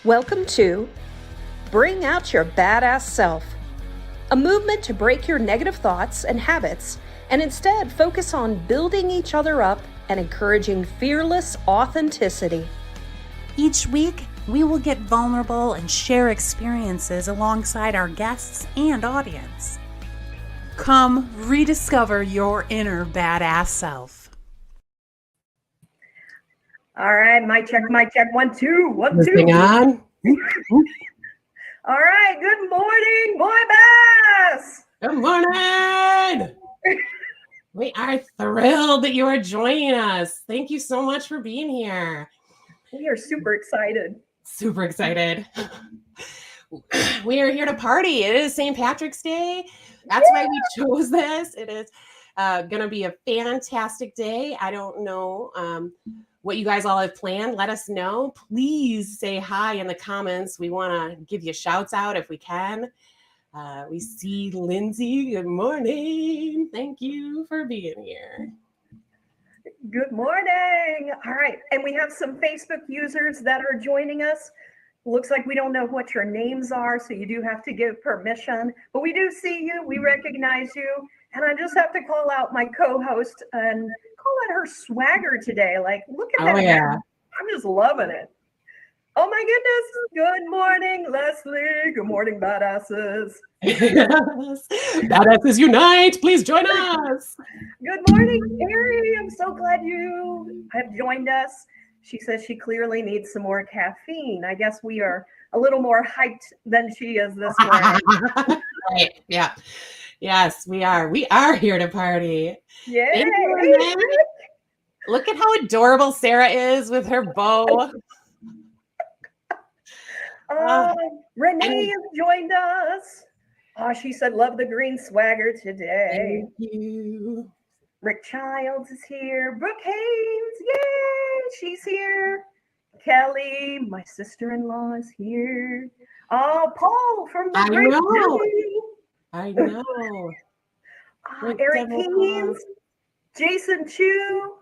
Welcome to Bring Out Your Badass Self, a movement to break your negative thoughts and habits and instead focus on building each other up and encouraging fearless authenticity. Each week, we will get vulnerable and share experiences alongside our guests and audience. Come rediscover your inner badass self. All right, mic check, 1, 2, 1, 2. Hang on. All right, good morning, BOYBAS. Good morning. We are thrilled that you are joining us. Thank you so much for being here. We are super excited. Super excited. We are here to party. It is St. Patrick's Day. That's why we chose this. It is going to be a fantastic day. I don't know what you guys all have planned. Let us know. Please say hi in the comments. We want to give you shouts out if we can. We see Lindsay. Good morning. Thank you for being here. Good morning. All right, and we have some Facebook users that are joining us. Looks like we don't know what your names are, so you do have to give permission. But we do see you. We recognize you. And I just have to call out my co-host and call out her swagger today. Like, look at that. Yeah. I'm just loving it. Oh my goodness. Good morning, Leslie. Good morning, badasses. Yes. Badasses unite. Please join us. Good morning, Carrie. I'm so glad you have joined us. She says she clearly needs some more caffeine. I guess we are a little more hyped than she is this morning. Right. Yeah. Yes, we are. We are here to party. Yeah. Look at how adorable Sarah is with her bow. Renee has joined us. Oh, she said, love the green swagger today. Thank you. Rick Childs is here. Brooke Haynes, yay, she's here. Kelly, my sister-in-law, is here. Oh, Paul from the Great City. I know. Eric Haynes, Jason Chu.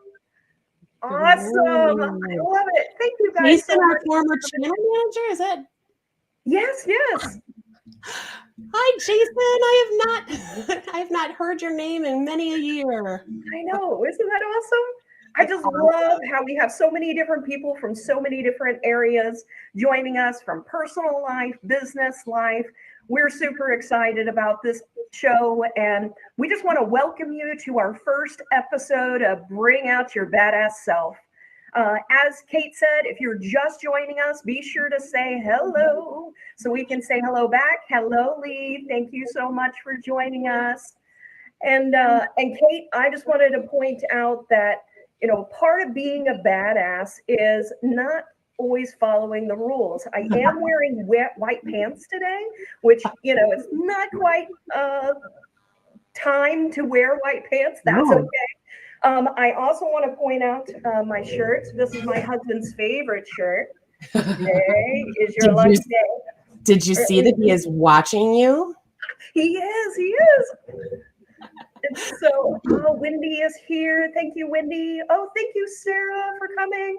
Awesome. I love it. Thank you guys. Jason, so our former channel manager, is that? Yes. Hi, Jason. I have not heard your name in many a year. I know. Isn't that awesome? I just love how we have so many different people from so many different areas joining us from personal life, business life. We're super excited about this show, and we just want to welcome you to our first episode of Bring Out Your Badass Self. As Kate said, if you're just joining us, be sure to say hello so we can say hello back. Hello, Lee. Thank you so much for joining us. And Kate, I just wanted to point out that, part of being a badass is not always following the rules. I am wearing white pants today, which, it's not quite time to wear white pants. That's okay. I also want to point out my shirt. This is my husband's favorite shirt. Today is your lucky day. Did you see that he is watching you? He is. And so, Wendy is here. Thank you, Wendy. Oh, thank you, Sarah, for coming.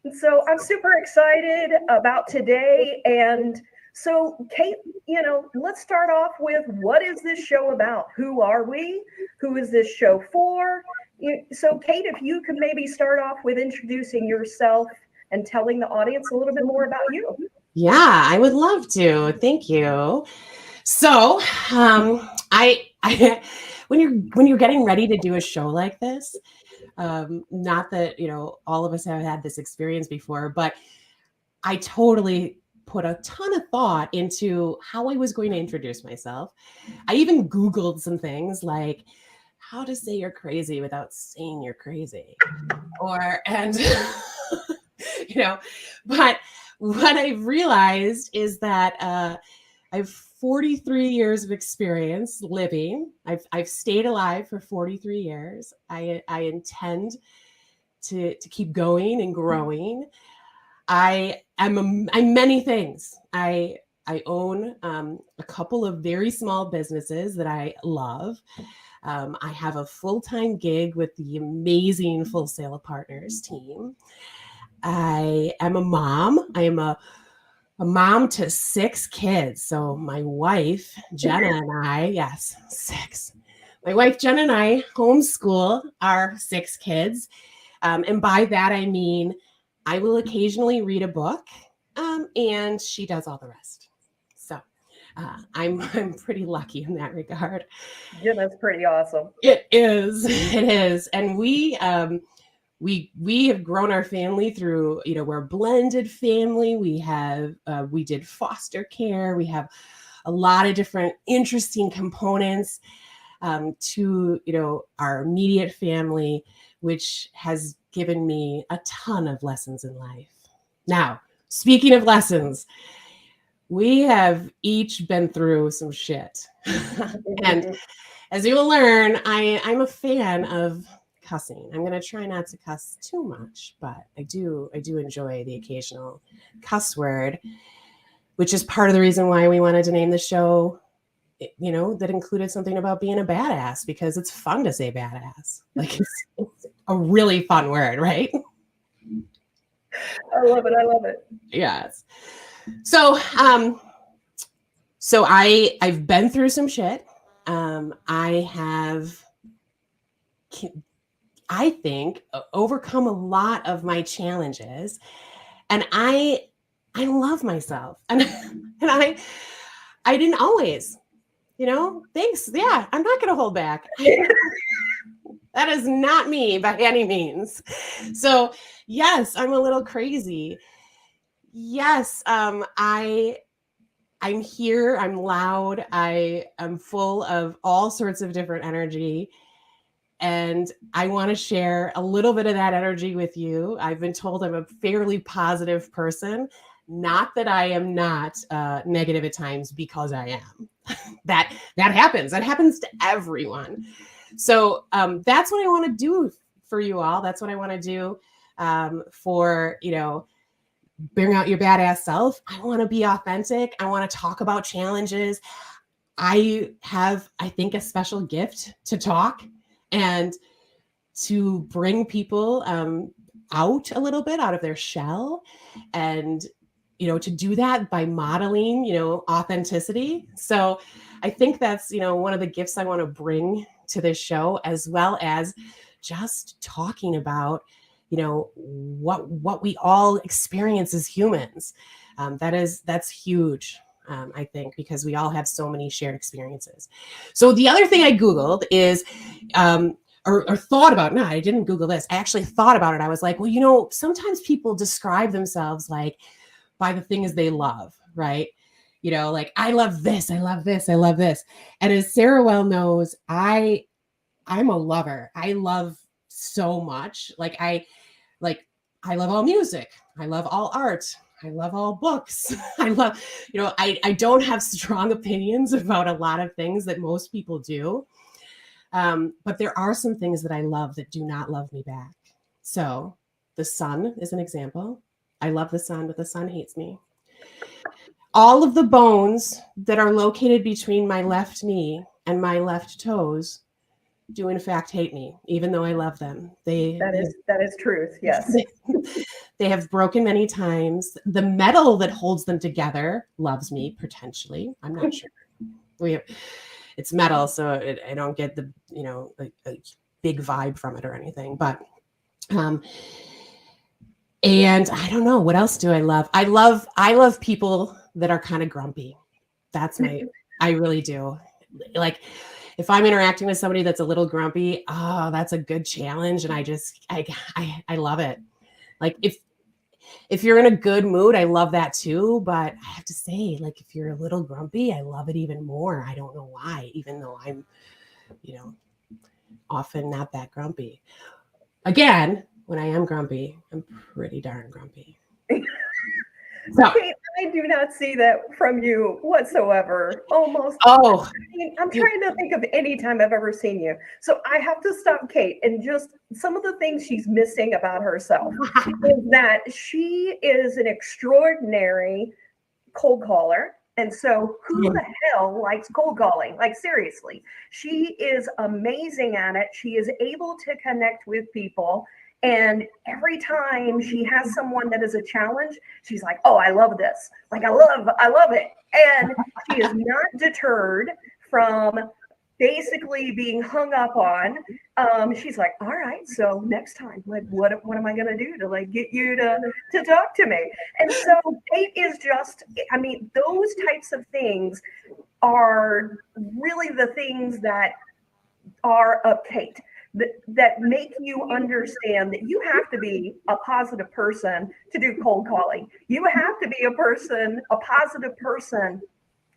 And so I'm super excited about today. And so, Kate, let's start off with, what is this show about? Who are we? Who is this show for? So, Kate, if you could maybe start off with introducing yourself and telling the audience a little bit more about you. Yeah, I would love to. Thank you. So, when you're getting ready to do a show like this, not that, all of us have had this experience before, but I totally put a ton of thought into how I was going to introduce myself. I even Googled some things like how to say you're crazy without saying you're crazy, but what I've realized is that I have 43 years of experience living. I've stayed alive for 43 years. I intend to keep going and growing. I'm many things. I own a couple of very small businesses that I love. I have a full-time gig with the amazing Full Sail Partners team. I am a mom. I am a a mom to 6 kids. So my wife, Jenna, and I, yes, 6. My wife, Jenna, and I homeschool our 6 kids. And by that, I mean, I will occasionally read a book, and she does all the rest. So I'm pretty lucky in that regard. Yeah, that's pretty awesome. It is, and we have grown our family through, we're a blended family. We did foster care. We have a lot of different interesting components to our immediate family, which has given me a ton of lessons in life. Now, speaking of lessons, we have each been through some shit. And as you will learn, I'm a fan of cussing. I'm going to try not to cuss too much, but I do enjoy the occasional cuss word, which is part of the reason why we wanted to name the show, that included something about being a badass, because it's fun to say badass. Like it's a really fun word, right? I love it. Yes. So, I've been through some shit. I think, overcome a lot of my challenges, and I love myself, and I didn't always, thanks. Yeah, I'm not going to hold back. That is not me by any means. So yes, I'm a little crazy. Yes, I'm here. I'm loud. I am full of all sorts of different energy. And I want to share a little bit of that energy with you. I've been told I'm a fairly positive person. Not that I am not negative at times, because I am. That happens. That happens to everyone. So that's what I want to do for you all. That's what I want to do for, bring out your badass self. I want to be authentic. I want to talk about challenges. I have, I think, a special gift to talk and to bring people out a little bit out of their shell, and to do that by modeling authenticity. So I think that's one of the gifts I want to bring to this show, as well as just talking about what we all experience as humans. That's huge. I think, because we all have so many shared experiences. So the other thing I Googled is, or thought about, no, I didn't Google this. I actually thought about it. I was like, well, sometimes people describe themselves like by the things they love, right? Like, I love this, I love this, I love this. And as Sarah well knows, I'm a lover. I love so much. I love all music. I love all art. I love all books. I love, I don't have strong opinions about a lot of things that most people do. But there are some things that I love that do not love me back. So the sun is an example. I love the sun, but the sun hates me. All of the bones that are located between my left knee and my left toes do in fact hate me, even though I love them. That is truth. Yes. They have broken many times. The metal that holds them together loves me, potentially. I'm not sure. It's metal, so I don't get the a big vibe from it or anything. But and I don't know, what else do I love? I love people that are kind of grumpy. I really do. Like, if I'm interacting with somebody that's a little grumpy, that's a good challenge. And I love it. Like, if you're in a good mood, I love that too. But I have to say, like, if you're a little grumpy, I love it even more. I don't know why, even though I'm, often not that grumpy. Again, when I am grumpy, I'm pretty darn grumpy. So, Kate, I do not see that from you whatsoever. Almost. Oh, I'm trying to think of any time I've ever seen you. So I have to stop Kate, and just some of the things she's missing about herself is that she is an extraordinary cold caller. And so who the hell likes cold calling? Like, seriously, she is amazing at it. She is able to connect with people. And every time she has someone that is a challenge, she's like, "Oh, I love this. Like, I love it." And she is not deterred from basically being hung up on. She's like, "All right, so next time, like, what am I gonna do to like get you to talk to me?" And so Kate is just, I mean, those types of things are really the things that are of Kate, that make you understand that you have to be a positive person to do cold calling. You have to be a positive person,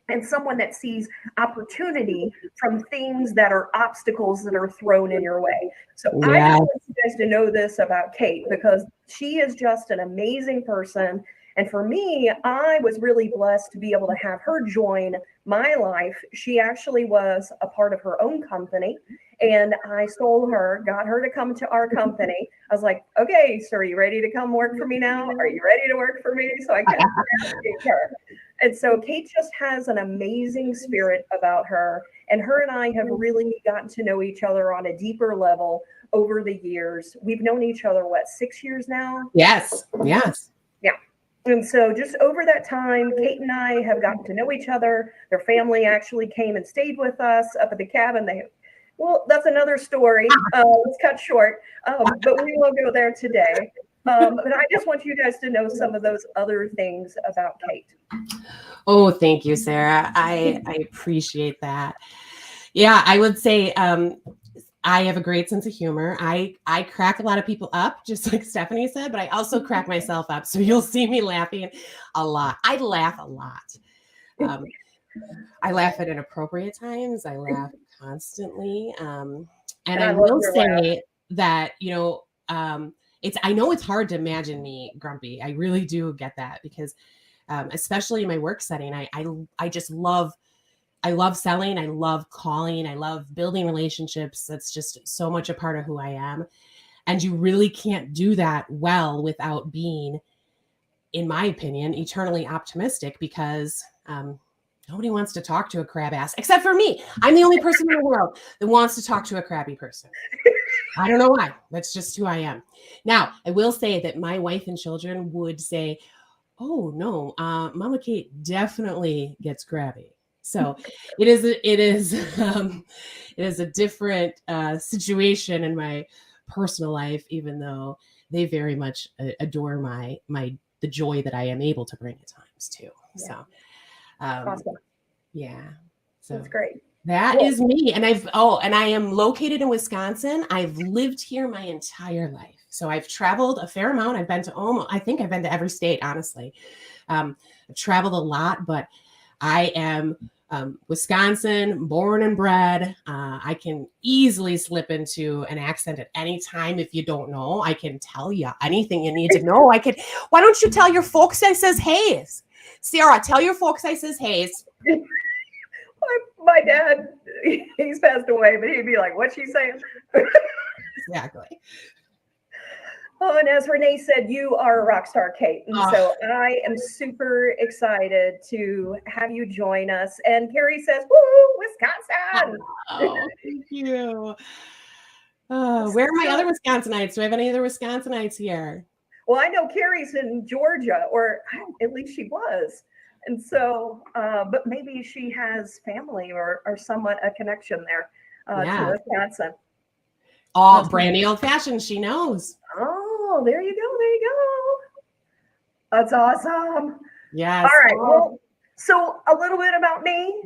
and someone that sees opportunity from things that are obstacles that are thrown in your way. So I Yeah. just want you guys to know this about Kate, because she is just an amazing person. And for me, I was really blessed to be able to have her join my life. She actually was a part of her own company, and I stole her, got her to come to our company. I was like, "Okay, so are you ready to come work for me now? Are you ready to work for me?" So I kept asking her. And so Kate just has an amazing spirit about her. And her and I have really gotten to know each other on a deeper level over the years. We've known each other, what, 6 years now? Yes. Yes. Yeah. And so just over that time, Kate and I have gotten to know each other. Their family actually came and stayed with us up at the cabin. Well, that's another story. Let's cut short, but we won't go there today. But I just want you guys to know some of those other things about Kate. Oh, thank you, Sarah. I appreciate that. Yeah, I would say I have a great sense of humor. I crack a lot of people up, just like Stephanie said, but I also crack myself up. So you'll see me laughing a lot. I laugh a lot. I laugh at inappropriate times. I laugh constantly. And I will say that, I know it's hard to imagine me grumpy. I really do get that, because especially in my work setting, I just love selling. I love calling. I love building relationships. That's just so much a part of who I am. And you really can't do that well without being, in my opinion, eternally optimistic, because nobody wants to talk to a crab ass except for me. I'm the only person in the world that wants to talk to a crabby person. I don't know why. That's just who I am. Now, I will say that my wife and children would say, "Oh no, Mama Kate definitely gets crabby." So it is a different situation in my personal life, even though they very much adore the joy that I am able to bring at times too. Yeah. So, Awesome. Yeah. So that's great. That is me. And I am located in Wisconsin. I've lived here my entire life. So I've traveled a fair amount. I think I've been to every state, honestly. I've traveled a lot, but I am Wisconsin, born and bred. I can easily slip into an accent at any time. If you don't know, I can tell you anything you need to know. Why don't you tell your folks I says Hayes? Sarah, tell your folks I says Hayes. My dad, he's passed away, but he'd be like, "What's she saying?" Exactly. Oh, and as Renee said, you are a rock star, Kate. And so I am super excited to have you join us. And Carrie says, "Woo, Wisconsin." Oh, thank you. Where are my other Wisconsinites? Do I have any other Wisconsinites here? Well, I know Carrie's in Georgia, or at least she was. And so, but maybe she has family or somewhat a connection there to Wisconsin. All brandy old fashioned, she knows. Oh, there you go. There you go. That's awesome. Yes. All right. Well, so a little bit about me.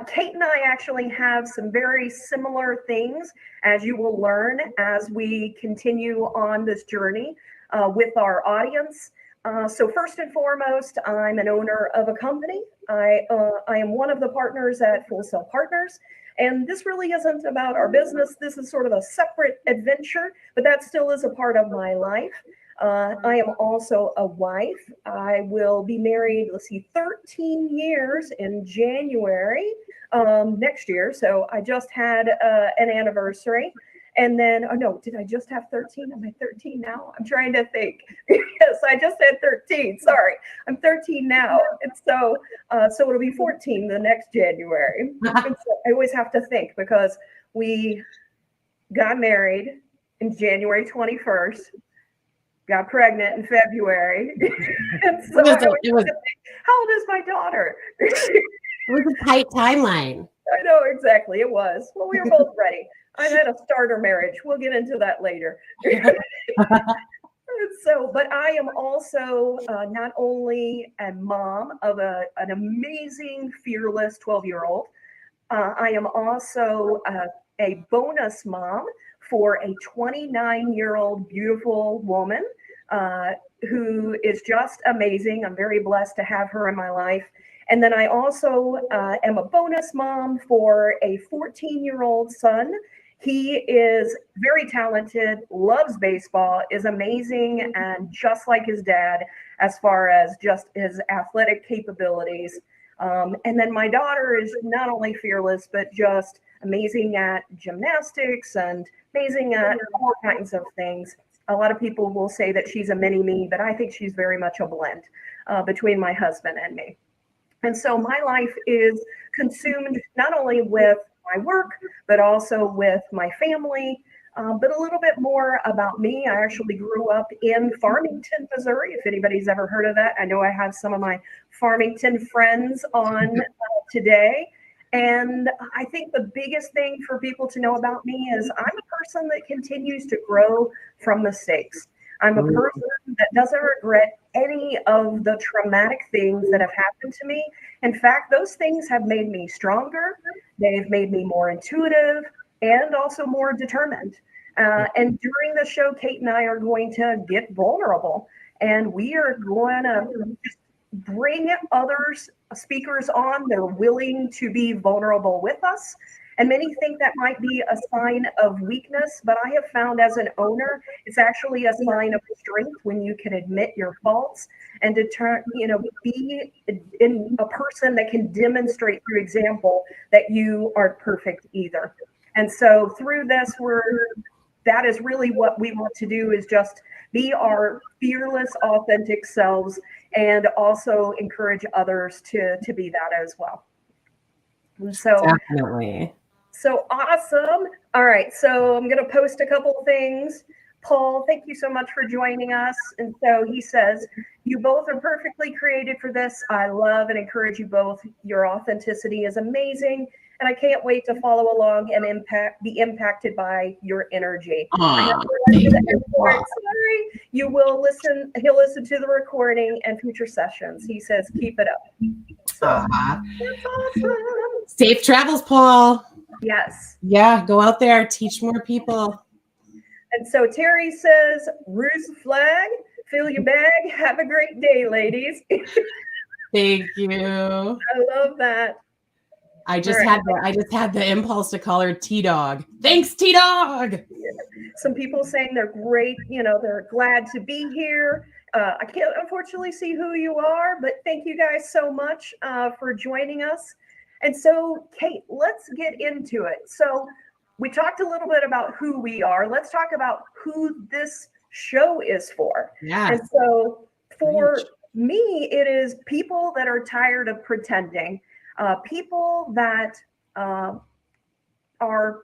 Kate and I actually have some very similar things, as you will learn as we continue on this journey with our audience. So first and foremost, I'm an owner of a company. I am one of the partners at Full Sail Partners. And this really isn't about our business. This is sort of a separate adventure, but that still is a part of my life. I am also a wife. I will be married, 13 years in January next year. So I just had an anniversary. And then, oh no, did I just have 13? Am I 13 now? I'm trying to think. Yes, I just had 13. Sorry, I'm 13 now. And so it'll be 14 the next January. And so I always have to think, because we got married in January 21st, got pregnant in February. And so how old is my daughter? It was a tight timeline. I know, exactly. It was. Well, we were both ready. I had a starter marriage. We'll get into that later. So, but I am also not only a mom of an amazing, fearless 12-year-old, I am also a bonus mom for a 29-year-old beautiful woman who is just amazing. I'm very blessed to have her in my life. And then I also am a bonus mom for a 14-year-old son. He is very talented, loves baseball, is amazing, and just like his dad as far as just his athletic capabilities. And then my daughter is not only fearless, but just amazing at gymnastics and amazing at all kinds of things. A lot of people will say that she's a mini me, but I think she's very much a blend between my husband and me. And so my life is consumed not only with my work, but also with my family. But a little bit more about me. I actually grew up in Farmington, Missouri, if anybody's ever heard of that. I know I have some of my Farmington friends on today. And I think the biggest thing for people to know about me is I'm a person that continues to grow from mistakes. I'm a person that doesn't regret any of the traumatic things that have happened to me. In fact, those things have made me stronger. They've made me more intuitive and also more determined. And during the show, Kate and I are going to get vulnerable, and we are going to just bring others, speakers on. They're willing to be vulnerable with us. And many think that might be a sign of weakness, but I have found as an owner, it's actually a sign of strength when you can admit your faults and be in a person that can demonstrate through example that you aren't perfect either. And so through this, that is really what we want to do, is just be our fearless, authentic selves and also encourage others to be that as well. And so Definitely. So awesome. All right. So I'm going to post a couple of things. Paul, thank you so much for joining us. And so he says, you both are perfectly created for this. I love and encourage you both. Your authenticity is amazing. And I can't wait to follow along and be impacted by your energy. Sorry, you will listen. He'll listen to the recording and future sessions. He says, keep it up. So that's awesome. Safe travels, Paul. Yes. Yeah, go out there, teach more people. And so Terry says, ruse the flag, fill your bag, have a great day, ladies. Thank you. I love that. I just had the impulse to call her T-Dog. Thanks, T-Dog. Some people saying they're great, they're glad to be here. I can't unfortunately see who you are, but thank you guys so much for joining us. And so, Kate, let's get into it. So we talked a little bit about who we are. Let's talk about who this show is for. Yeah. And so for me, it is people that are tired of pretending, people that are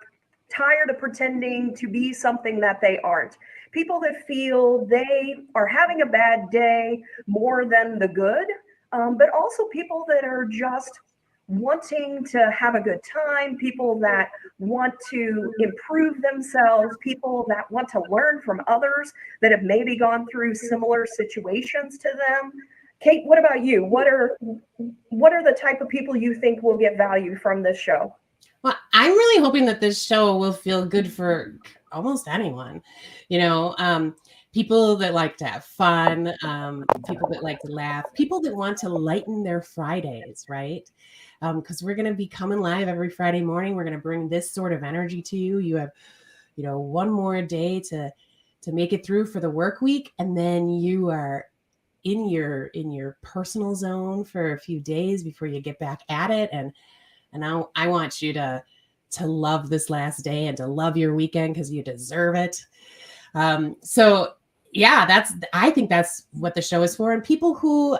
tired of pretending to be something that they aren't, people that feel they are having a bad day more than the good, but also people that are just wanting to have a good time, people that want to improve themselves, people that want to learn from others that have maybe gone through similar situations to them. Kate, what about you? What are the type of people you think will get value from this show? Well, I'm really hoping that this show will feel good for almost anyone. People that like to have fun, people that like to laugh, people that want to lighten their Fridays, right? Because we're going to be coming live every Friday morning. We're going to bring this sort of energy to you. You have, one more day to make it through for the work week, and then you are in your personal zone for a few days before you get back at it. And I want you to love this last day and to love your weekend because you deserve it. So yeah, I think that's what the show is for. And people who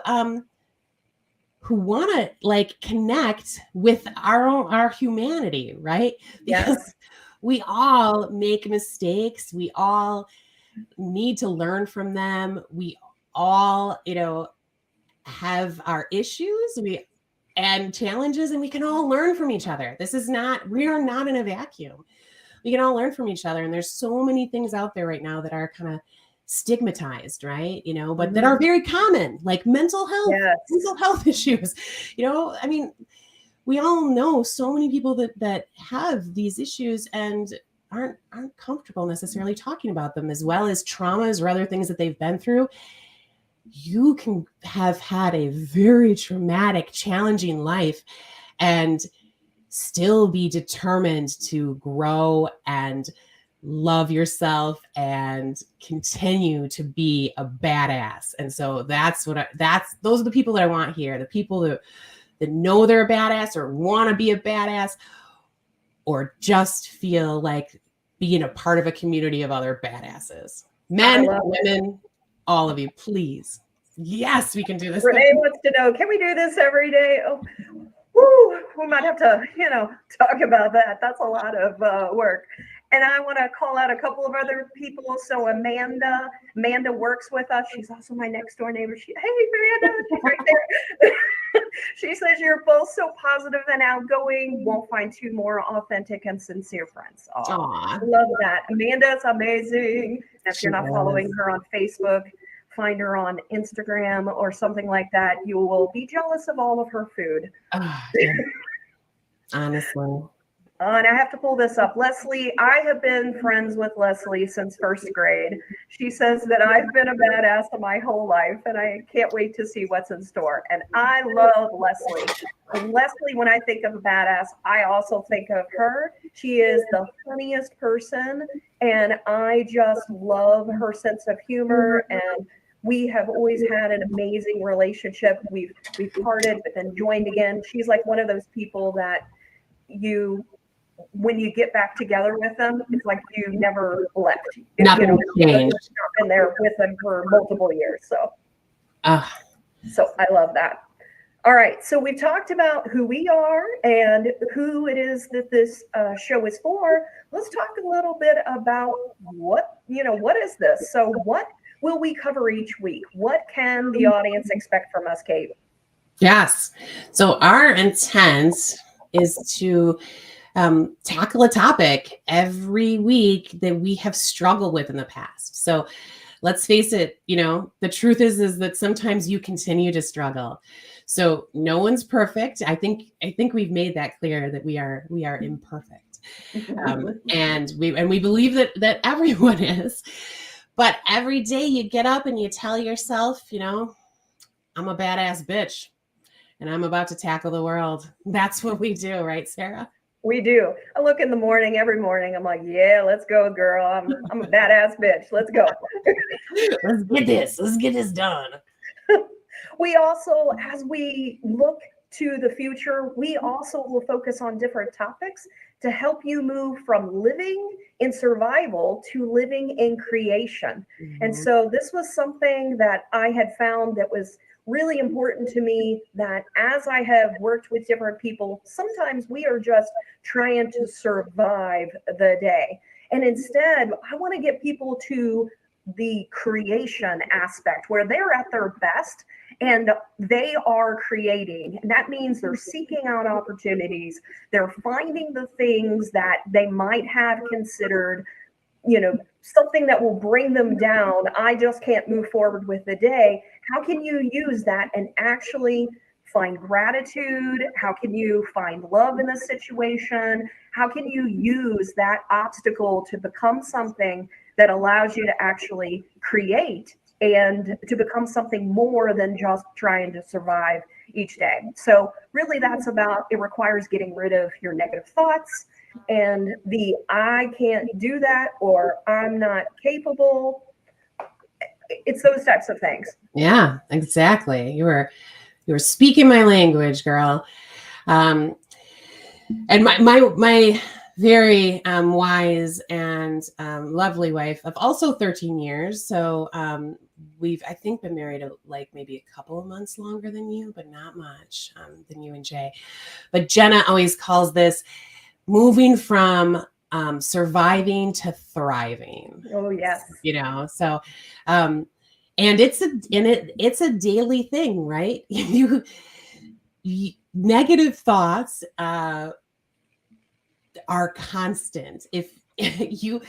want to connect with our humanity, right? Because we all make mistakes. We all need to learn from them. We all, have our issues and challenges, and we can all learn from each other. We are not in a vacuum. We can all learn from each other. And there's so many things out there right now that are kind of stigmatized, right? But that are very common, like mental health issues. I mean, we all know so many people that have these issues and aren't comfortable necessarily talking about them, as well as traumas or other things that they've been through. You can have had a very traumatic, challenging life and still be determined to grow and love yourself and continue to be a badass. And so those are the people that I want here. The people that know they're a badass or want to be a badass, or just feel like being a part of a community of other badasses. Men, women, all of you, please. Yes, we can do this. Renee wants to know, can we do this every day? Oh, woo, we might have to, talk about that. That's a lot of work. And I want to call out a couple of other people. So Amanda works with us. She's also my next door neighbor. Hey, Amanda, she's right there. She says, you're both so positive and outgoing. Won't find two more authentic and sincere friends. Aww. Love that. Amanda's amazing. And if you're not following her on Facebook, find her on Instagram or something like that. You will be jealous of all of her food. Yeah. Honestly. And I have to pull this up. Leslie, I have been friends with Leslie since first grade. She says that I've been a badass my whole life, and I can't wait to see what's in store. And I love Leslie. And Leslie, when I think of a badass, I also think of her. She is the funniest person, and I just love her sense of humor. And we have always had an amazing relationship. We've parted, but then joined again. She's like one of those people that when you get back together with them, it's like you never left. Nothing changed. Been there with them for multiple years. So I love that. All right. So we've talked about who we are and who it is that this show is for. Let's talk a little bit about what is this? So what will we cover each week? What can the audience expect from us, Kate? Yes. So our intent is to tackle a topic every week that we have struggled with in the past. So let's face it, the truth is that sometimes you continue to struggle. So no one's perfect. I think we've made that clear that we are imperfect. And we believe that everyone is. But every day you get up and you tell yourself, I'm a badass bitch and I'm about to tackle the world. That's what we do, right, Sarah? We do. I look in the morning, every morning. I'm like, yeah, let's go, girl. I'm a badass bitch. Let's go. Let's get this done. We also, as we look to the future, we also will focus on different topics to help you move from living in survival to living in creation. Mm-hmm. And so this was something that I had found that was really important to me, that as I have worked with different people, sometimes we are just trying to survive the day. And instead, I want to get people to the creation aspect where they're at their best and they are creating. And that means they're seeking out opportunities. They're finding the things that they might have considered, something that will bring them down. I just can't move forward with the day. How can you use that and actually find gratitude? How can you find love in a situation? How can you use that obstacle to become something that allows you to actually create and to become something more than just trying to survive each day? So really it requires getting rid of your negative thoughts and the I can't do that or I'm not capable. It's those types of things. Yeah, exactly. You were speaking my language, girl. And my very wise and lovely wife of also 13 years. So we've, I think, been married like maybe a couple of months longer than you, but not much than you and Jay. But Jenna always calls this moving from surviving to thriving. Oh, yes. So and it's a daily thing, right? Negative thoughts are constant. If you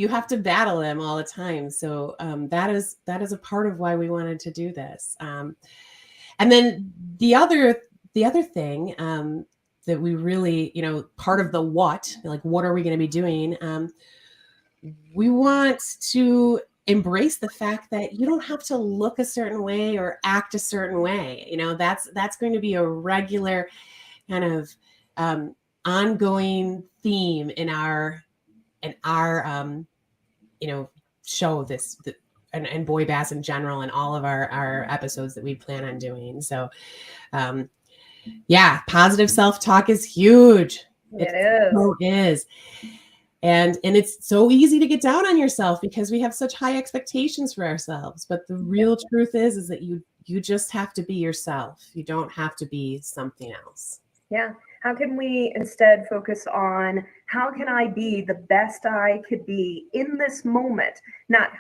have to battle them all the time. So that is a part of why we wanted to do this. And then the other thing that we really, part of the what are we going to be doing? We want to embrace the fact that you don't have to look a certain way or act a certain way. That's going to be a regular kind of ongoing theme in our show and Boy Bass in general, and all of our episodes that we plan on doing. So positive self-talk is huge. It is. And it's so easy to get down on yourself because we have such high expectations for ourselves. But the real truth is that you just have to be yourself. You don't have to be something else. Yeah. How can we instead focus on how can I be the best I could be in this moment, not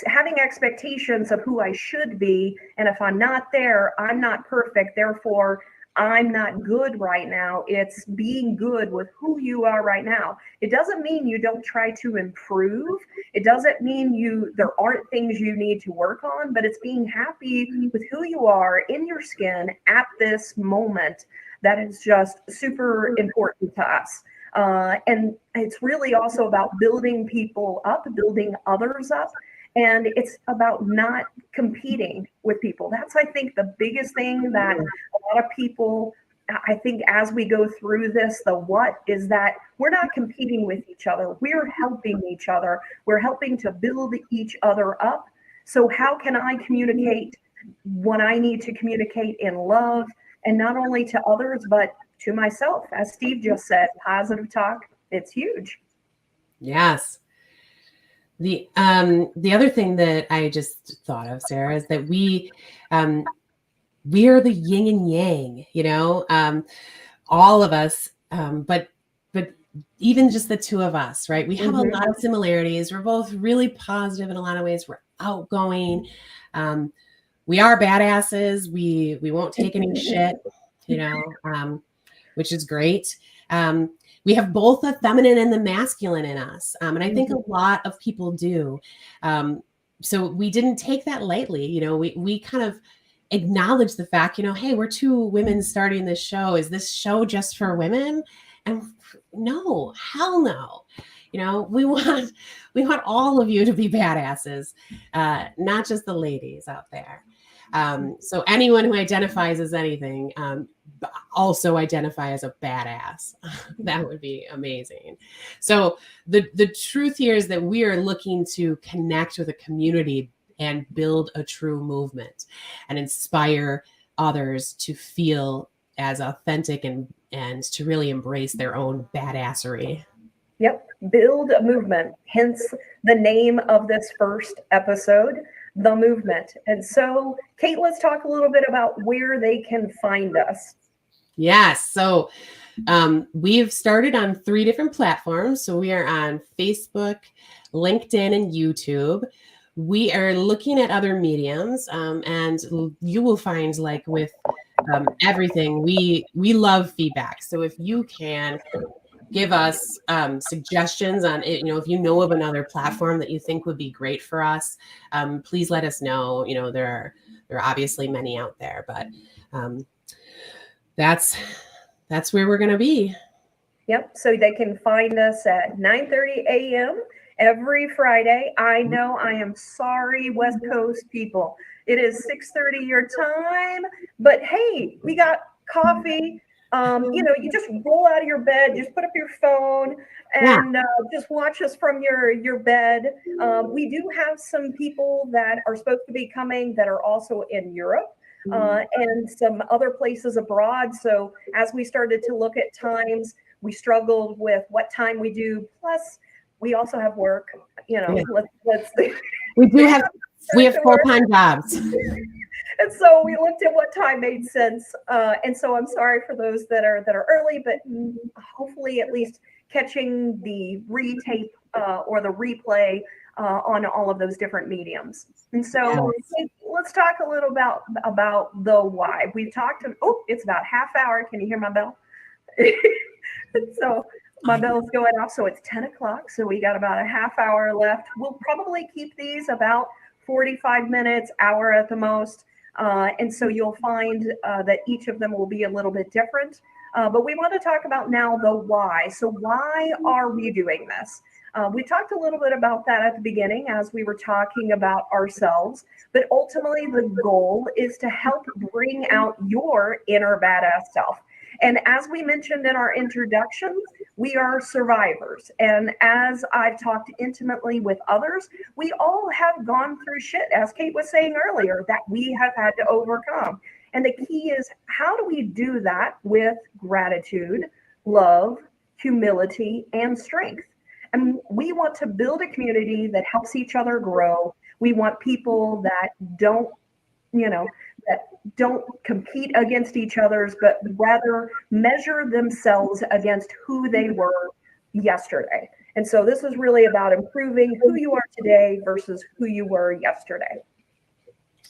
having expectations of who I should be. And if I'm not there, I'm not perfect. Therefore, I'm not good right now. It's being good with who you are right now. It doesn't mean you don't try to improve. It doesn't mean there aren't things you need to work on, but it's being happy with who you are in your skin at this moment. That is just super important to us. And it's really also about building people up, building others up. And it's about not competing with people. That's, I think, the biggest thing that a lot of people, I think, as we go through this, the what is that we're not competing with each other. We're helping each other. We're helping to build each other up. So how can I communicate when I need to communicate in love, and not only to others, but to myself? As Steve just said, positive talk, it's huge. Yes. The other thing that I just thought of, Sarah, is that we are the yin and yang, all of us, but even just the two of us, right? We have a lot of similarities. We're both really positive in a lot of ways. We're outgoing. We are badasses. We won't take any shit, which is great. We have both the feminine and the masculine in us. And I think a lot of people do. So we didn't take that lightly. We kind of acknowledge the fact, hey, we're two women starting this show. Is this show just for women? And no, hell no. We want all of you to be badasses, not just the ladies out there. So anyone who identifies as anything, also identify as a badass. That would be amazing. So the truth here is that we are looking to connect with a community and build a true movement and inspire others to feel as authentic and to really embrace their own badassery. Yep. Build a movement. Hence the name of this first episode, The Movement. And so, Kate, let's talk a little bit about where they can find us. Yes. So we've started on 3 different platforms. So we are on Facebook, LinkedIn, and YouTube. We are looking at other mediums, and you will find, like with everything, we love feedback. So if you can give us suggestions on it, if you know of another platform that you think would be great for us, please let us know. There are obviously many out there, but that's where we're going to be. Yep. So they can find us at 9:30 a.m. every Friday. I know, I am sorry, West Coast people. It is 6:30 your time, but hey, we got coffee. You just roll out of your bed, just put up your phone and just watch us from your bed. We do have some people that are supposed to be coming that are also in Europe. And some other places abroad. So as we started to look at times, we struggled with what time we do. Plus, we also have work. Let's we have full-time jobs. And so we looked at what time made sense. And so I'm sorry for those that are early, but hopefully at least catching the retape or the replay on all of those different mediums. And so let's talk a little about the why. We've talked to, oh, it's about half hour. Can you hear my bell? So my bell's going off. So it's 10 o'clock. So we got about a half hour left. We'll probably keep these about 45 minutes, hour at the most. And so you'll find that each of them will be a little bit different. But we want to talk about now the why. So why are we doing this? We talked a little bit about that at the beginning as we were talking about ourselves, but ultimately the goal is to help bring out your inner badass self. And as we mentioned in our introductions, we are survivors. And as I've talked intimately with others, we all have gone through shit, as Kate was saying earlier, that we have had to overcome. And the key is, how do we do that with gratitude, love, humility, and strength? And we want to build a community that helps each other grow. We want people that don't compete against each other's, but rather measure themselves against who they were yesterday. And so this is really about improving who you are today versus who you were yesterday.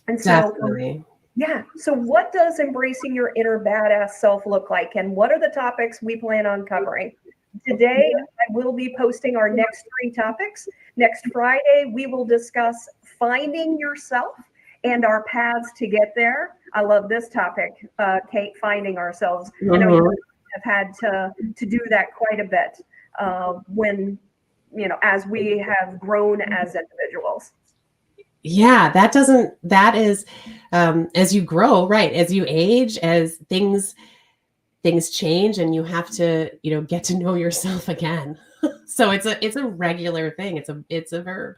And so, Definitely. yeah. So what does embracing your inner badass self look like? And what are the topics we plan on covering? Today, I will be posting our next 3 topics. Next Friday, we will discuss finding yourself and our paths to get there. I love this topic, Kate, finding ourselves. I know you have had to do that quite a bit when, as we have grown as individuals. Yeah, that is, as you grow, right, as you age, as things change, and you have to, get to know yourself again. So it's a regular thing. It's a verb.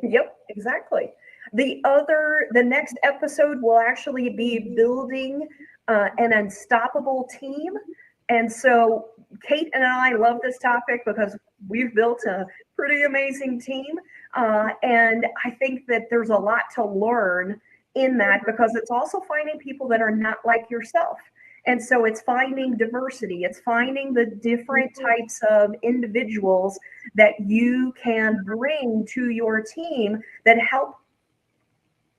Yep, exactly. The next episode will actually be building an unstoppable team. And so Kate and I love this topic because we've built a pretty amazing team. And I think that there's a lot to learn in that, because it's also finding people that are not like yourself. And so it's finding diversity. It's finding the different types of individuals that you can bring to your team that help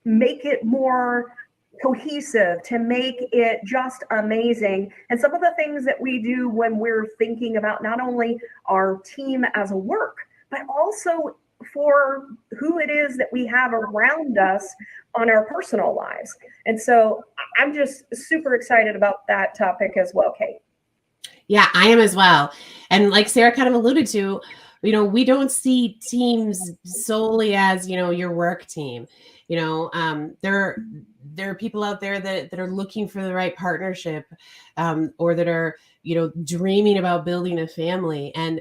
make it more cohesive, to make it just amazing. And some of the things that we do when we're thinking about not only our team as a work, but also for who it is that we have around us on our personal lives. And so I'm just super excited about that topic as well, Kate. Yeah, I am as well. And like Sarah kind of alluded to, we don't see teams solely as, your work team. There are people out there that are looking for the right partnership, or that are, dreaming about building a family. And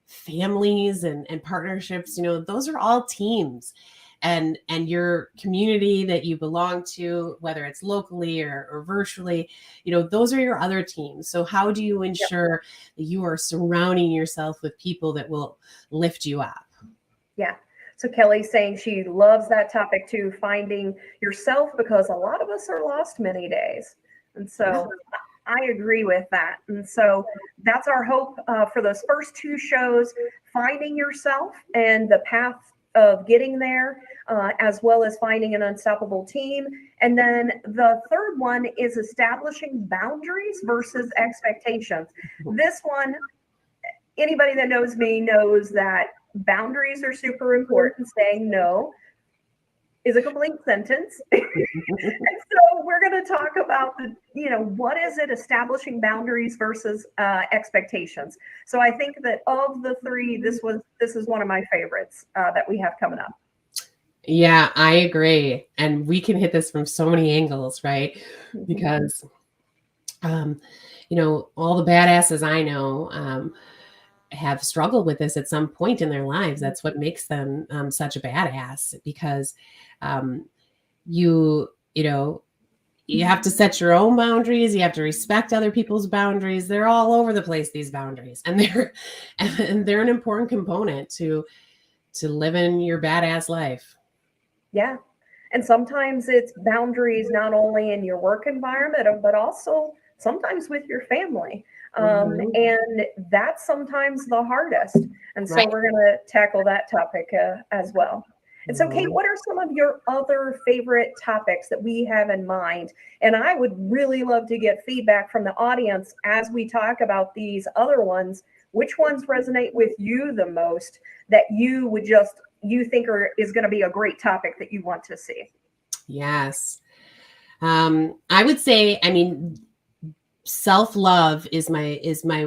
families and partnerships, those are all teams. And your community that you belong to, whether it's locally or virtually, those are your other teams. So how do you ensure that you are surrounding yourself with people that will lift you up? Yeah. So Kelly's saying she loves that topic too, finding yourself, because a lot of us are lost many days. And so I agree with that. And so that's our hope for those first 2 shows, finding yourself and the path of getting there, as well as finding an unstoppable team. And then the third one is establishing boundaries versus expectations. This one, anybody that knows me knows that boundaries are super important. Saying no is a complete sentence. And so we're going to talk about what is it, establishing boundaries versus expectations. So I think that of the 3, this is one of my favorites that we have coming up. Yeah, I agree. And we can hit this from so many angles, right? Because, all the badasses I know have struggled with this at some point in their lives. That's what makes them such a badass, because you have to set your own boundaries. You have to respect other people's boundaries. They're all over the place, these boundaries, and they're an important component to living your badass life. Yeah. And sometimes it's boundaries not only in your work environment, but also sometimes with your family. Mhm. And that's sometimes the hardest. And so Right. we're going to tackle that topic as well. And so, Kate, Mhm. what are some of your other favorite topics that we have in mind? And I would really love to get feedback from the audience as we talk about these other ones. Which ones resonate with you the most that you would just, you think is going to be a great topic that you want to see? Yes. I would say, I mean, self-love is my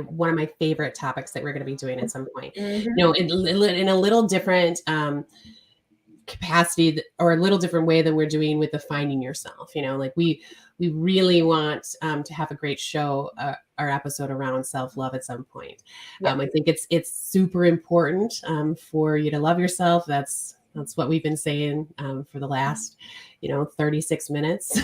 one of my favorite topics that we're going to be doing at some point. Mm-hmm. You know, in a little different capacity or a little different way than we're doing with the finding yourself. You know, like we really want to have a great show, our episode around self-love at some point. Yeah. I think it's super important for you to love yourself. That's what we've been saying for the last 36 minutes.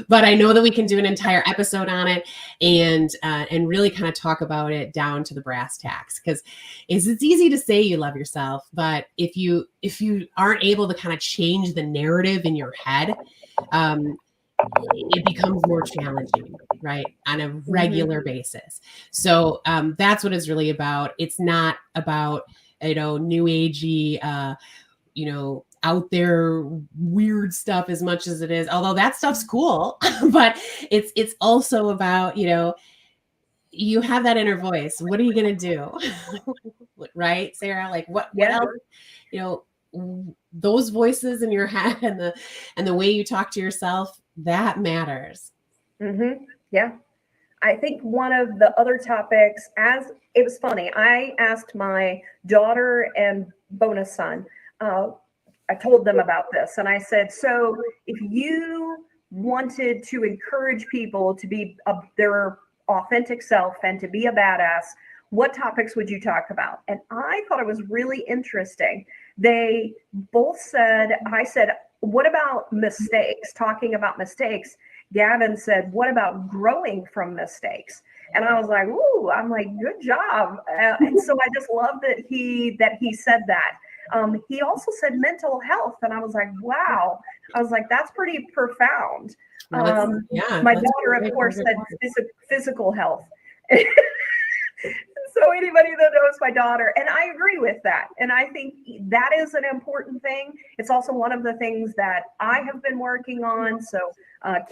But I know that we can do an entire episode on it and really kind of talk about it down to the brass tacks, because it's easy to say you love yourself, but if you aren't able to kind of change the narrative in your head, it becomes more challenging, right, on a Mm-hmm. regular basis. So that's what it's really about. It's not about new agey out there weird stuff as much as it is, although that stuff's cool. But it's also about you have that inner voice. What are you going to do? Right, Sarah? Like what Yeah. else? You know, those voices in your head and the way you talk to yourself, that matters. Mm-hmm. Yeah. I think one of the other topics, as it was funny, I asked my daughter and bonus son, I told them about this, and I said, so if you wanted to encourage people to be their authentic self and to be a badass, what topics would you talk about? And I thought it was really interesting. They both said, I said, what about mistakes? Talking about mistakes. Gavin said, what about growing from mistakes? And I was like, ooh, I'm like, good job. And so I just love that he said that. He also said mental health, and I was like, wow. I was like, that's pretty profound. Well, My that's daughter, of very, very course, good said point. physical health. So anybody that knows my daughter, and I agree with that. And I think that is an important thing. It's also one of the things that I have been working on. So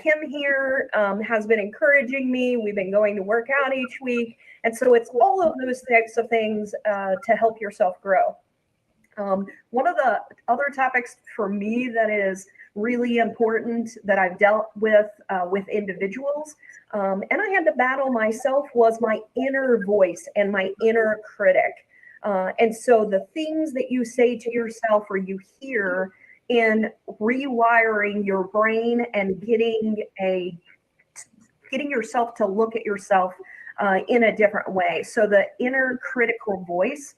Kim here has been encouraging me. We've been going to work out each week. And so it's all of those types of things to help yourself grow. One of the other topics for me that is really important that I've dealt with individuals, and I had to battle myself, was my inner voice and my inner critic. And so the things that you say to yourself or you hear in rewiring your brain and getting yourself to look at yourself in a different way. So the inner critical voice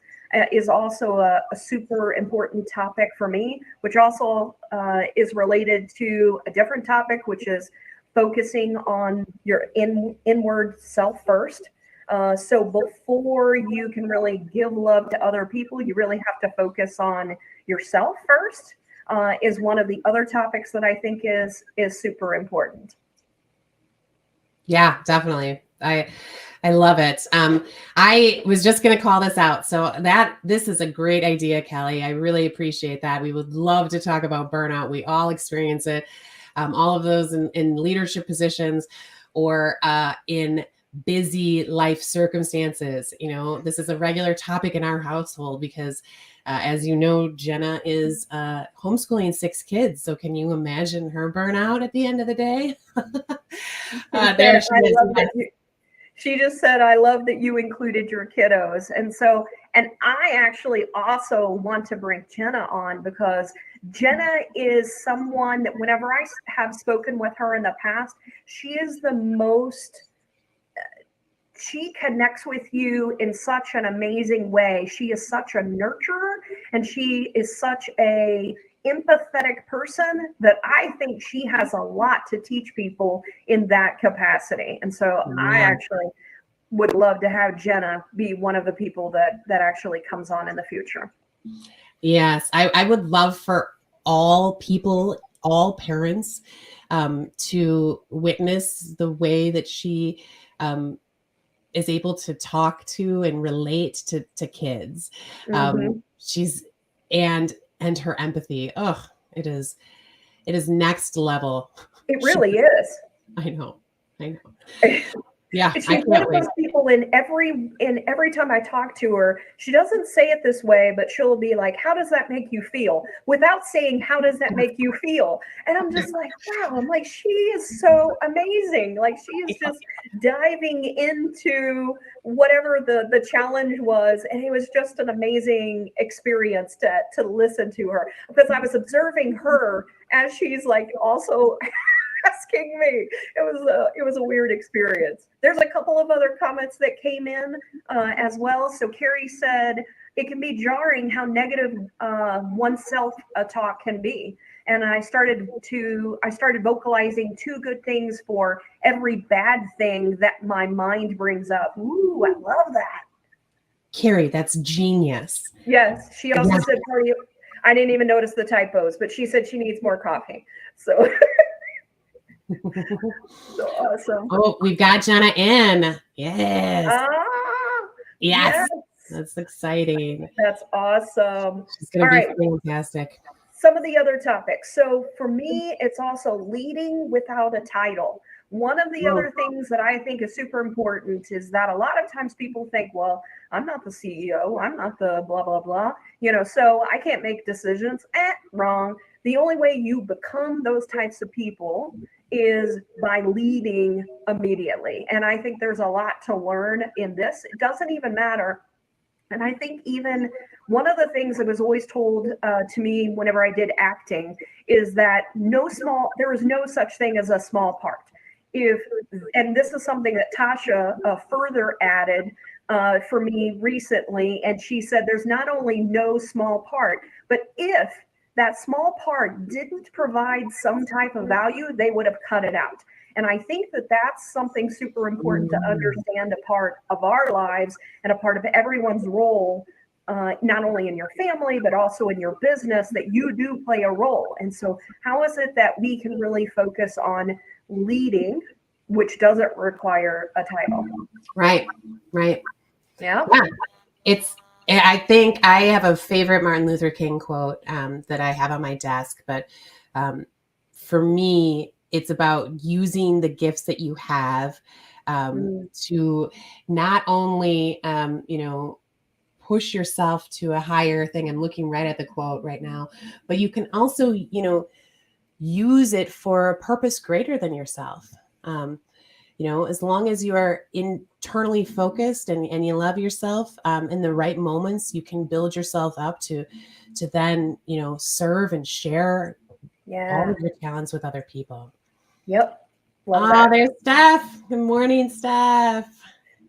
is also a super important topic for me, which also is related to a different topic, which is focusing on your inward self first. So before you can really give love to other people, you really have to focus on yourself first. Is one of the other topics that I think is super important. Yeah, definitely. I love it. I was just going to call this out. So this is a great idea, Kelly. I really appreciate that. We would love to talk about burnout. We all experience it. All of those in leadership positions or in busy life circumstances. This is a regular topic in our household because as you know, Jenna is homeschooling 6 kids. So can you imagine her burnout at the end of the day? There she is. She just said, I love that you included your kiddos. And I actually also want to bring Jenna on because Jenna is someone that whenever I have spoken with her in the past, she is the most, she connects with you in such an amazing way. She is such a nurturer and she is such a empathetic person that I think she has a lot to teach people in that capacity. And so I actually would love to have Jenna be one of the people that actually comes on in the future. Yes, I would love for all people, all parents to witness the way that she is able to talk to and relate to kids. Mhm. She's and her empathy. Oh, it is next level. It really is. I know. Yeah, I She's one can't of wait. those people in every time I talk to her, she doesn't say it this way, but she'll be like, "How does that make you feel?" without saying, "How does that make you feel?" And I'm just like, wow, I'm like, she is so amazing. Like she is just diving into whatever the challenge was. And it was just an amazing experience to listen to her because I was observing her as she's like also asking me. It was a weird experience. There's a couple of other comments that came in as well. So Carrie said it can be jarring how negative oneself talk can be. And I started vocalizing 2 good things for every bad thing that my mind brings up. Ooh, I love that. Carrie, that's genius. Yes. She also Yeah. said, I didn't even notice the typos, but she said she needs more coffee. So so awesome. Oh, we've got Jenna in. Yes. Ah, Yes. yes, That's exciting. that's awesome. She's going All to right, be fantastic. some of the other topics. So for me, it's also leading without a title. One of the Whoa. other things that I think is super important is that a lot of times people think, well, I'm not the CEO, I'm not the blah, blah, blah, so I can't make decisions. Wrong. The only way you become those types of people is by leading immediately. And I think there's a lot to learn in this. It doesn't even matter. And I think even one of the things that was always told to me whenever I did acting is that there is no such thing as a small part. And this is something that Tasha further added for me recently. And she said, there's not only no small part, but if that small part didn't provide some type of value, they would have cut it out. And I think that that's something super important to understand, a part of our lives and a part of everyone's role, not only in your family, but also in your business, that you do play a role. And so how is it that we can really focus on leading, which doesn't require a title? Right. Yeah. I think I have a favorite Martin Luther King quote that I have on my desk, but for me, it's about using the gifts that you have to not only, push yourself to a higher thing. I'm looking right at the quote right now, but you can also, use it for a purpose greater than yourself. As long as you are internally focused and you love yourself in the right moments, you can build yourself up to then, serve and share all of your talents with other people. Yep. Love that. There's Steph. Good morning, Steph.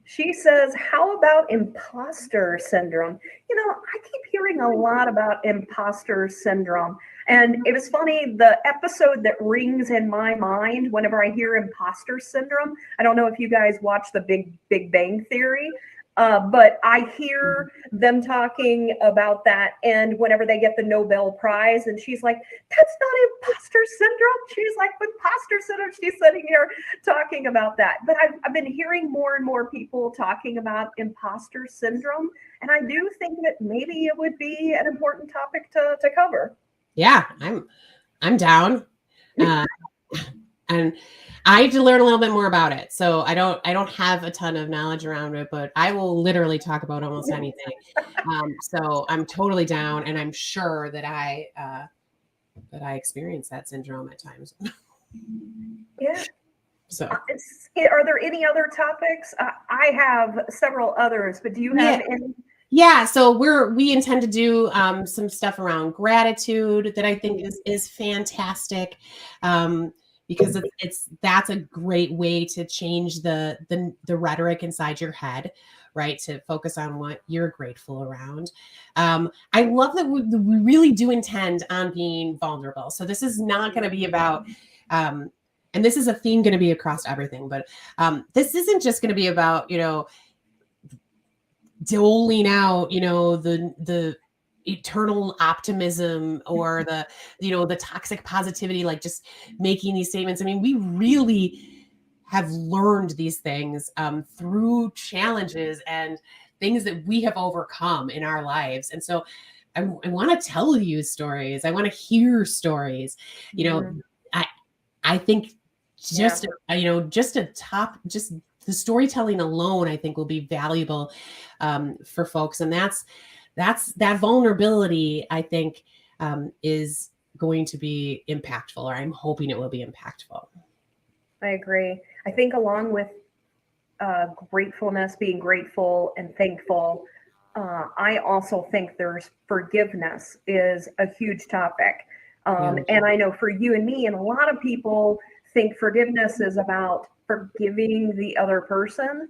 She says, how about imposter syndrome? I keep hearing a lot about imposter syndrome. And it was funny, the episode that rings in my mind whenever I hear imposter syndrome, I don't know if you guys watch the Big Bang Theory, but I hear them talking about that. And whenever they get the Nobel Prize, and she's like, that's not imposter syndrome. She's like, imposter syndrome. She's sitting here talking about that. But I've been hearing more and more people talking about imposter syndrome. And I do think that maybe it would be an important topic to cover. Yeah, I'm down. And I had to learn a little bit more about it. So I don't have a ton of knowledge around it, but I will literally talk about almost anything. So I'm totally down, and I'm sure that I experience that syndrome at times. Yeah. So are there any other topics? I have several others, but do you have any? Yeah, so we intend to do some stuff around gratitude that I think is fantastic. Because that's a great way to change the rhetoric inside your head, right? To focus on what you're grateful around. I love that we really do intend on being vulnerable. So this is not going to be about, and this is a theme going to be across everything, but this isn't just going to be about, doling out, the eternal optimism or the, the toxic positivity, like just making these statements. I mean, we really have learned these things through challenges and things that we have overcome in our lives. And so I want to tell you stories. I want to hear stories. I think just, just the storytelling alone, I think will be valuable for folks. And that's that vulnerability, I think, is going to be impactful, or I'm hoping it will be impactful. I agree. I think along with gratefulness, being grateful and thankful, I also think there's forgiveness is a huge topic. And I know for you and me, and a lot of people think forgiveness is about forgiving the other person.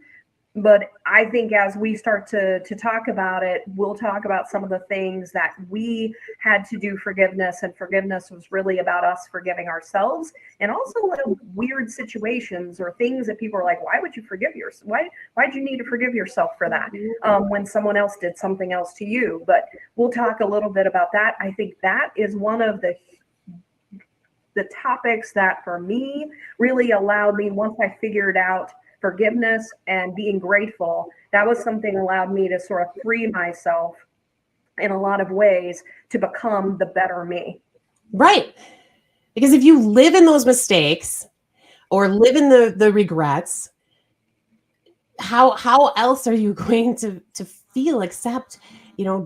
But I think as we start to talk about it, we'll talk about some of the things that we had to do forgiveness, and forgiveness was really about us forgiving ourselves, and also little weird situations or things that people are like, why would you forgive yourself? Why'd you need to forgive yourself for that when someone else did something else to you? But we'll talk a little bit about that. I think that is one of the topics that for me really allowed me, once I figured out forgiveness and being grateful, that was something that allowed me to sort of free myself in a lot of ways to become the better me. Right. Because if you live in those mistakes or live in the regrets, how else are you going to feel except,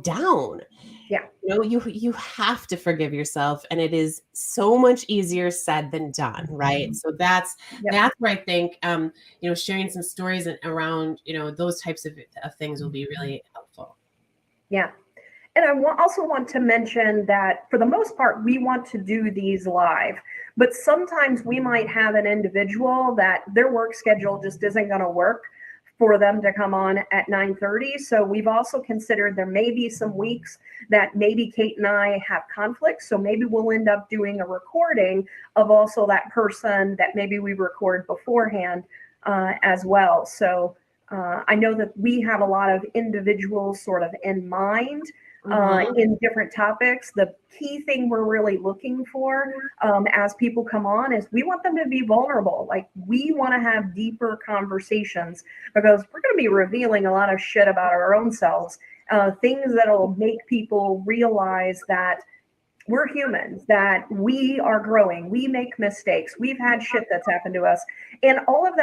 down? Yeah. You have to forgive yourself, and it is so much easier said than done, right? So that's where I think sharing some stories around those types of things will be really helpful. Yeah. And I also want to mention that for the most part, we want to do these live, but sometimes we might have an individual that their work schedule just isn't going to work for them to come on at 9:30. So we've also considered there may be some weeks that maybe Kate and I have conflicts. So maybe we'll end up doing a recording of also that person that maybe we record beforehand as well. So I know that we have a lot of individuals sort of in mind in different topics. The key thing we're really looking for as people come on is we want them to be vulnerable. Like, we want to have deeper conversations because we're going to be revealing a lot of shit about our own selves, things that'll make people realize that we're humans, that we are growing, we make mistakes, we've had shit that's happened to us. And all of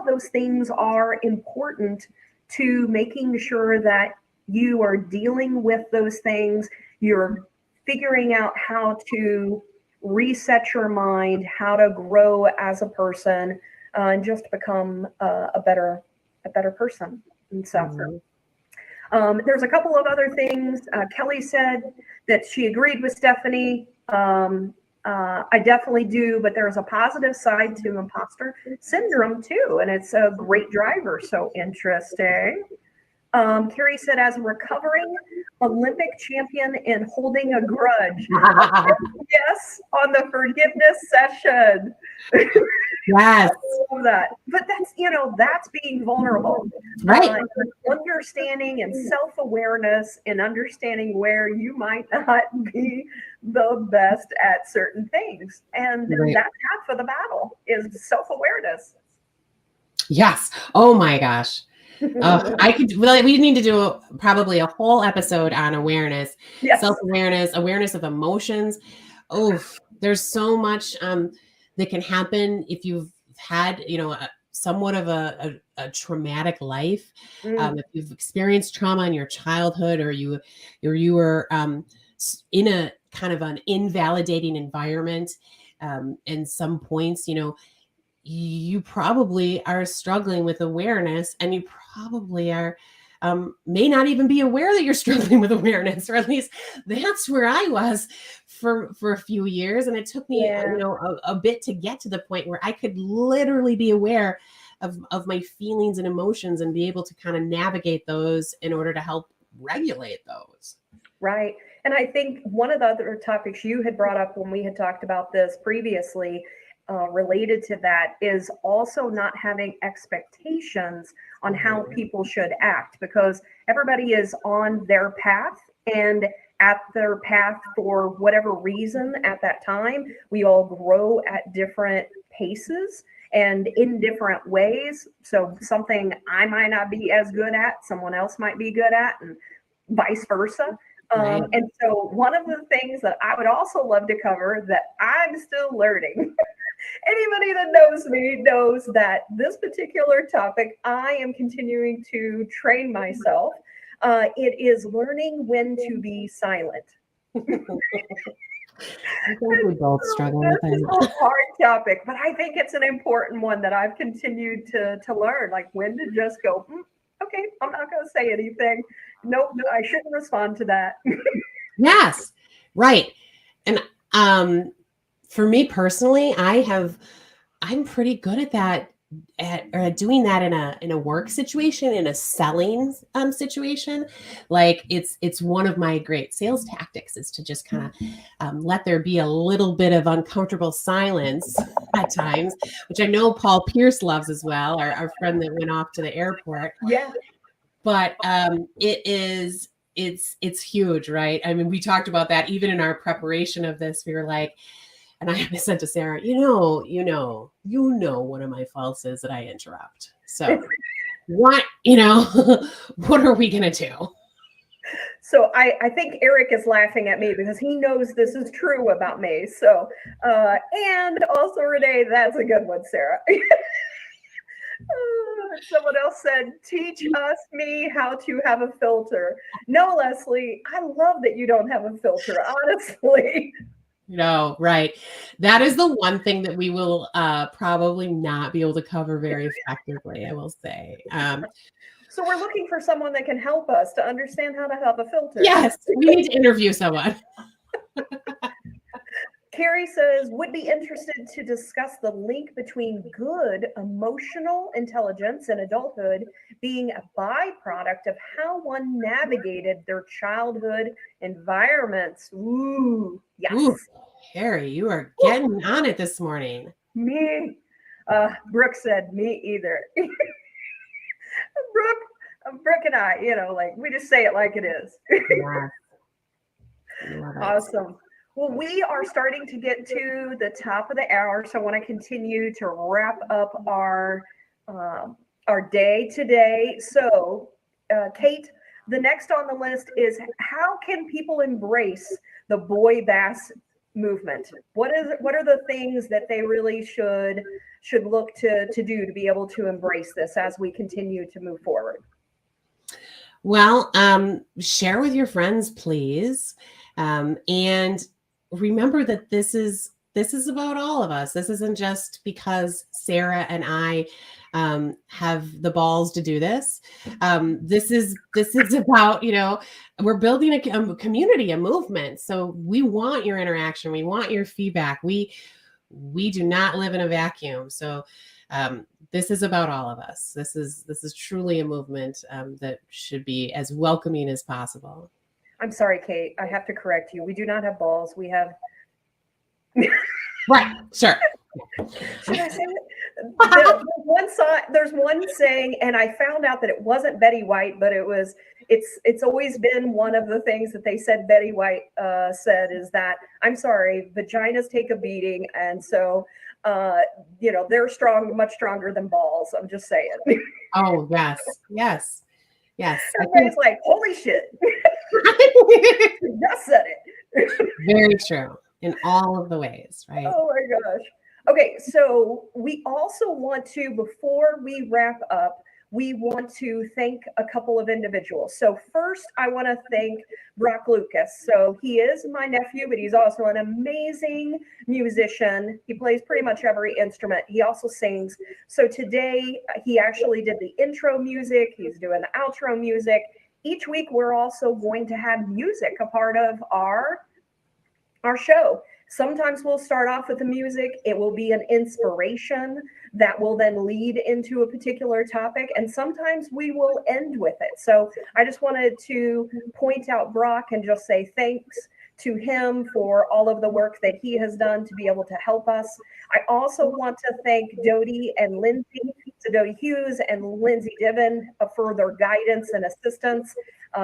those things are important to making sure that you are dealing with those things. You're figuring out how to reset your mind, how to grow as a person, and just become a better person. And so there's a couple of other things. Kelly said that she agreed with Stephanie. I definitely do, but there's a positive side to imposter syndrome too, and it's a great driver. So interesting. Carrie said, as a recovering Olympic champion and holding a grudge. Yes, on the forgiveness session. Yes. I love that. But that's being vulnerable. Right. Understanding and self-awareness and understanding where you might not be the best at certain things. And that's half of the battle is self-awareness. Yes. Oh my gosh. We need to do probably a whole episode on awareness, self-awareness, awareness of emotions. Oh, there's so much that can happen if you've had, somewhat of a traumatic life. If you've experienced trauma in your childhood, or you were in a kind of an invalidating environment, and some points, you probably are struggling with awareness, and you probably are may not even be aware that you're struggling with awareness, or at least that's where I was for a few years. And it took me a bit to get to the point where I could literally be aware of my feelings and emotions and be able to kind of navigate those in order to help regulate those. Right. And I think one of the other topics you had brought up when we had talked about this previously, related to that, is also not having expectations on how people should act, because everybody is on their path and at their path for whatever reason at that time. We all grow at different paces and in different ways. So something I might not be as good at, someone else might be good at, and vice versa. Right. And so one of the things that I would also love to cover that I'm still learning, anybody that knows me knows that this particular topic, I am continuing to train myself. It is learning when to be silent. I think we both struggle with This is it. a hard topic, but I think it's an important one that I've continued to learn, like when to just go, okay, I'm not going to say anything. Nope, I shouldn't respond to that. Yes, right. And for me personally, I'm pretty good at that, at doing that in a work situation, in a selling situation. Like it's one of my great sales tactics is to just kind of let there be a little bit of uncomfortable silence at times, which I know Paul Pierce loves as well, our friend that went off to the airport. Yeah. But it's huge, right? I mean, we talked about that even in our preparation of this. We were like, and I said to Sarah, you know, one of my faults is that I interrupt. So what, what are we gonna do? So I think Eric is laughing at me because he knows this is true about me. So and also Renee, that's a good one, Sarah. Someone else said, teach me how to have a filter. No, Leslie, I love that you don't have a filter, honestly. No, right. That is the one thing that we will probably not be able to cover very effectively, I will say. So we're looking for someone that can help us to understand how to have a filter. Yes, we need to interview someone. Carrie says, would be interested to discuss the link between good emotional intelligence in adulthood being a byproduct of how one navigated their childhood environments. Ooh, yes. Ooh, Carrie, you are getting on it this morning. Me. Brooke said, me either. Brooke and I, like we just say it like it is. Yeah. Awesome. Well, we are starting to get to the top of the hour, so I want to continue to wrap up our day today. So, Kate, the next on the list is how can people embrace the boy bass movement? What are the things that they really should look to do to be able to embrace this as we continue to move forward? Well, share with your friends, please, and remember that this is about all of us. This isn't just because Sarah and I have the balls to do this. This is about, we're building a community, a movement. So we want your interaction. We want your feedback. We do not live in a vacuum. So this is about all of us. This is truly a movement that should be as welcoming as possible. I'm sorry, Kate. I have to correct you. We do not have balls. We have. Right. Sure. Should I say it? There's one saying, and I found out that it wasn't Betty White, but it's always been one of the things that they said Betty White said is that, I'm sorry, vaginas take a beating. And so, they're much stronger than balls. I'm just saying. Oh, yes. Yes. Yes. Everybody's like, holy shit. Just said it. Very true in all of the ways, right? Oh my gosh. Okay, so we also want to, before we wrap up, we want to thank a couple of individuals. So first, I want to thank Brock Lucas. So he is my nephew, but he's also an amazing musician. He plays pretty much every instrument. He also sings. So today, he actually did the intro music. He's doing the outro music. Each week, we're also going to have music, a part of our show. Sometimes we'll start off with the music. It will be an inspiration that will then lead into a particular topic. And sometimes we will end with it. So I just wanted to point out Brock and just say thanks to him for all of the work that he has done to be able to help us. I also want to thank Dodie and Lindsay. Sadoti Hughes and Lindsay Diven for their guidance and assistance,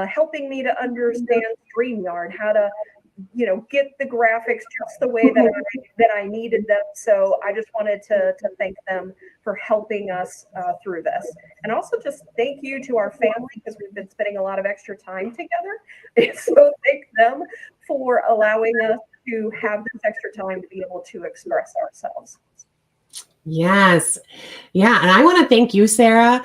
helping me to understand StreamYard, how to get the graphics just the way that I needed them. So I just wanted to thank them for helping us through this. And also just thank you to our family, because we've been spending a lot of extra time together. And so thank them for allowing us to have this extra time to be able to express ourselves. Yes. Yeah. And I want to thank you, Sarah,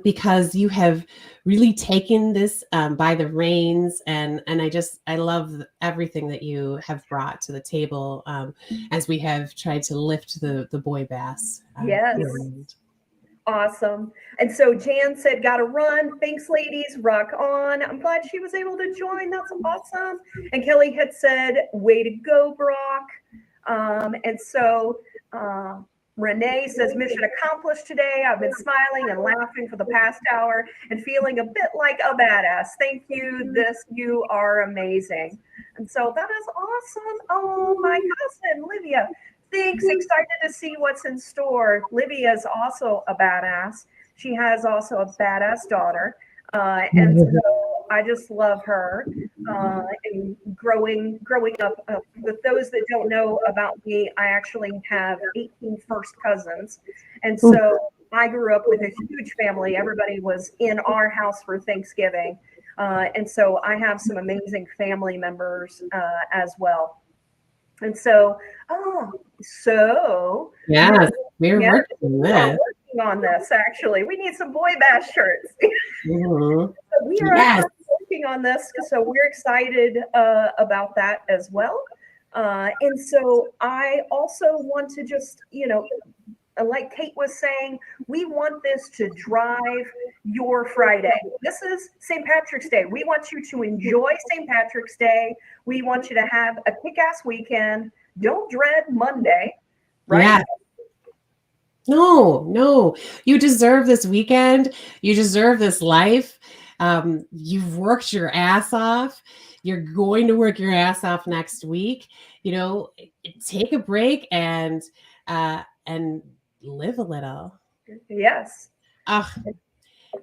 because you have really taken this by the reins. And I love everything that you have brought to the table as we have tried to lift the boy bass. Yes. Awesome. And so Jan said, gotta run. Thanks, ladies. Rock on. I'm glad she was able to join. That's awesome. And Kelly had said, way to go, Brock. And so Renee says, mission accomplished today. I've been smiling and laughing for the past hour and feeling a bit like a badass. Thank you. You are amazing. And so that is awesome. Oh, my cousin, Livia. Thanks. Excited to see what's in store. Livia is also a badass. She has also a badass daughter. And so I just love her. And growing up, with those that don't know about me, I actually have 18 first cousins. And so I grew up with a huge family. Everybody was in our house for Thanksgiving. And so I have some amazing family members as well. And so, yes, we're working on this. Actually, we need some boy bash shirts. Mm-hmm. So we are working on this, so we're excited about that as well. And so I also want to just, like Kate was saying, we want this to drive your Friday. This is St. Patrick's Day. We want you to enjoy St. Patrick's Day. We want you to have a kick-ass weekend. Don't dread Monday, right? Yeah. No. You deserve this weekend. You deserve this life. You've worked your ass off. You're going to work your ass off next week. Take a break and live a little. Yes.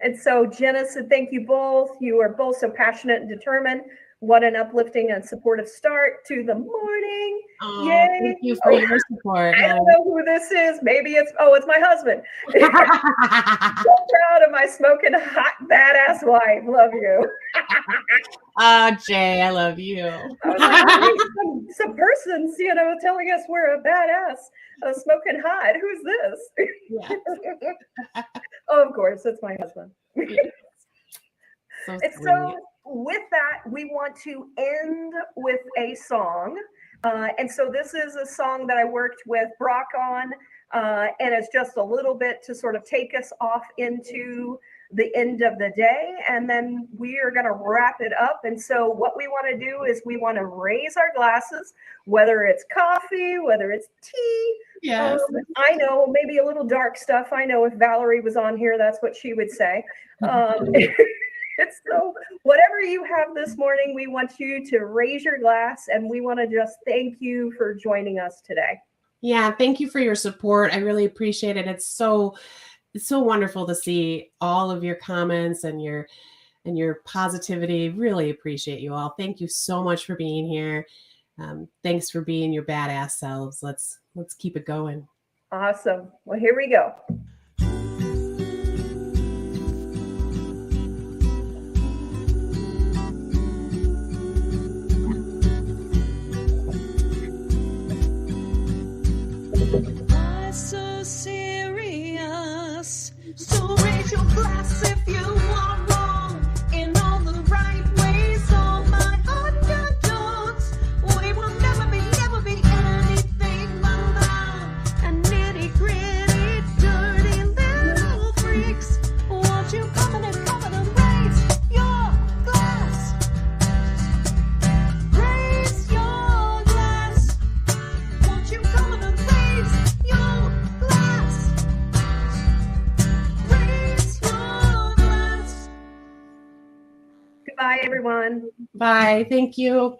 And so Jenna said, thank you both. You are both so passionate and determined. What an uplifting and supportive start to the morning. Yay. Thank you for your support. I don't know who this is. Maybe it's my husband. So proud of my smoking hot badass wife. Love you. Jay, I love you. Some person's, telling us we're a badass, smoking hot. Who's this? Yeah. Oh, of course, it's my husband. So with that, we want to end with a song. And so this is a song that I worked with Brock on, and it's just a little bit to sort of take us off into the end of the day, and then we are going to wrap it up. And so what we want to do is we want to raise our glasses, whether it's coffee, whether it's tea. Yes. I know, maybe a little dark stuff. I know if Valerie was on here, that's what she would say. So whatever you have this morning, we want you to raise your glass, and we want to just thank you for joining us today. Yeah, thank you for your support. I really appreciate it. It's so wonderful to see all of your comments and your positivity. Really appreciate you all. Thank you so much for being here. Thanks for being your badass selves. Let's keep it going. Awesome. Well, here we go. Why so serious? So raise your glass if you are wrong in all the right ways. All my underdogs, we will never be anything but love and nitty gritty, dirty little freaks. Won't you come and raise your glass? Raise your glass. Won't you come and raise your glass? Raise your glass. Goodbye, everyone. Bye. Thank you.